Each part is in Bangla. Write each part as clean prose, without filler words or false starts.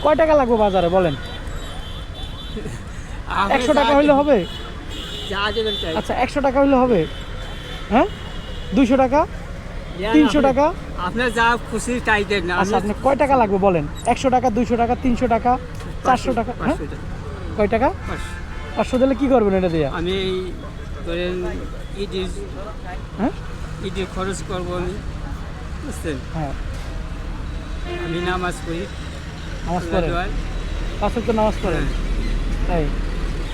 কয় টাকা লাগবে বাজারে বলেন? 100 টাকা হইলে হবে? যা দেবেন তাই। আচ্ছা 100 টাকা হইলে হবে? হ্যাঁ 200 টাকা, 300 টাকা? আপনার যা খুশি তাই দেন না। আচ্ছা আপনি কয় টাকা লাগবে বলেন? 100 টাকা, 200 টাকা, 300 টাকা, 400 টাকা? হ্যাঁ 500 টাকা। কয় টাকা? 500 দিলে কি করবেন এটা দিয়ে? আমি ধরেন ঈদের হ্যাঁ ঈদের খরচ করবো আমি, বুঝছেন? হ্যাঁ আমি নামাজ পড়ি, নামাজ পড়েন? দোয়ায়। 5 ওয়াক্ত নামাজ পড়েন? তাই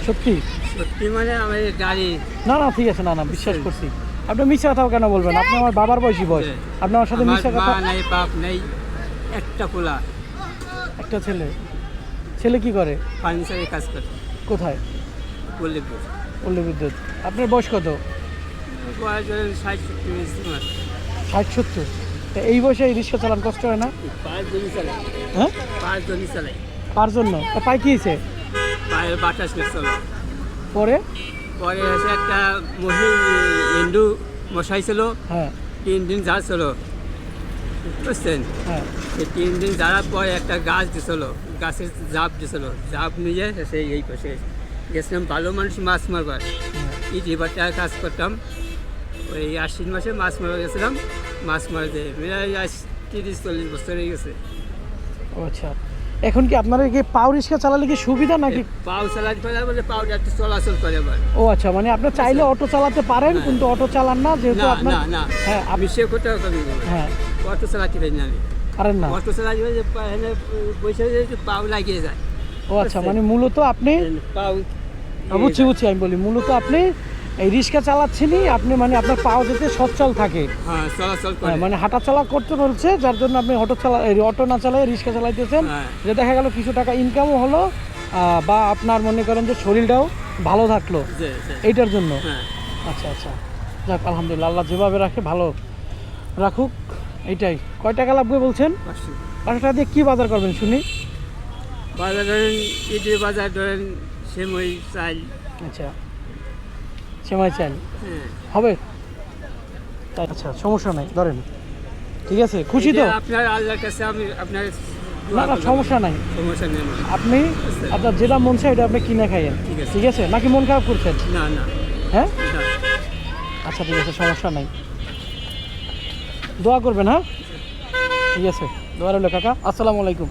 সত্যি? সত্যি মানে আমার গাড়ি না না ঠিক আছে, না না বিশ্বাস করছি। আপনি মিথ্যা কথা কেন বলবেন? আপনি আমার বাবার বয়সী বয়স, আপনি আমার সাথে আমার মিথ্যা মা কথা। নাই, বাপ নেই, একটা পোলা একটা ছেলে, ছেলে কি করে? ফার্নিচারের কাজ করে কোথায়? বললে পল্লী বিদ্যুৎ। আপনার বয়স কত? বয়স ধরেন 60-70 মাস। 60-70? তা এই বয়সে এই রিক্সা চালান কষ্ট হয় না? 5 জনই চালাই, হ্যাঁ 5 জনই চালাই। কার জন্য? তা পাই কি হয়েছে পায়ের বাতাস চলে। পরে? পরে এসে একটা হিন্দু মশাই ছিল, হ্যাঁ 3 দিন যাচ্ছিল, বুঝছেন? হ্যাঁ সেই 3 দিন যাওয়ার পর একটা গাছ দিছিল, গাছের জাপ দিছিল, জাপ নিয়ে সেই এই পাশে গেছিলাম। ভালো মানুষ মাছ মারবার, এই রিভারটায় কাজ করতাম। ওই আশ্বিন মাসে মাছ মারা গেছিলাম, মাছ মারতে প্রায় 30-40 বছর হয়ে গেছে। ও আচ্ছা, এখন কি আপনার কি পাও রিক্সা চালালে কি সুবিধা নাকি? পাও চালাতে পারে বলে পাউটা একটু চলাচল করে আবার। ও আচ্ছা, মানে আপনি চাইলে অটো চালাতে পারেন হ্যাঁ। কিন্তু অটো চালান না যেহেতু না আপনার। না না, হ্যাঁ আমি সে কোথাও কমি হ্যাঁ অটো চালাতে পারি না আমি। পারেন না? অটো চালাতে পারি যে বসে পাও লাগিয়ে যায়। ও আচ্ছা, মানে মূলত আপনি পাও বুঝছি বুঝছি, আমি বলি মূলত আপনি এই রিক্সা চালাচ্ছেনই আপনি, মানে আপনার পাও যাতে সচ্ছল থাকে। হ্যাঁ চলাচল করে। হ্যাঁ, মানে হাঁটা চলা করতে বলছে যার জন্য আপনি অটো না চালাই রিক্সা চালাইতেছেন। হ্যাঁ। যে দেখা গেল কিছু টাকা ইনকামও হলো, বা আপনার মনে করেন যে শরীরটাও ভালো থাকলো জি, জি। এইটার জন্য। হ্যাঁ আচ্ছা আচ্ছা, যাক আলহামদুলিল্লাহ, আল্লাহ যেভাবে রাখে ভালো রাখুক, এইটাই। কয় টাকা লাগবে বলছেন? 500। 500 টাকা দিয়ে কী বাজার করবেন শুনি? বাজার ধরেন ঈদের বাজার ধরেন সেমই চাল। আচ্ছা সেমাই চাল হ্যাঁ হবে? তাই আচ্ছা, সমস্যা নাই, ধরেন। ঠিক আছে, খুশি তো? এই যে আপনার আল্লাহর কাছে আমি আপনার না না সমস্যা নাই, সমস্যা নেই আমার। আপনি আপনার যেটা মন চায় এটা আপনি কিনে খাইয়েন। ঠিক আছে। ঠিক আছে, নাকি মন খারাপ করছেন? না না হ্যাঁ না। আচ্ছা ঠিক আছে, সমস্যা নাই, দোয়া করবেন। হ্যাঁ ঠিক আছে, দোয়া রইল কাকা। আসসালামু আলাইকুম।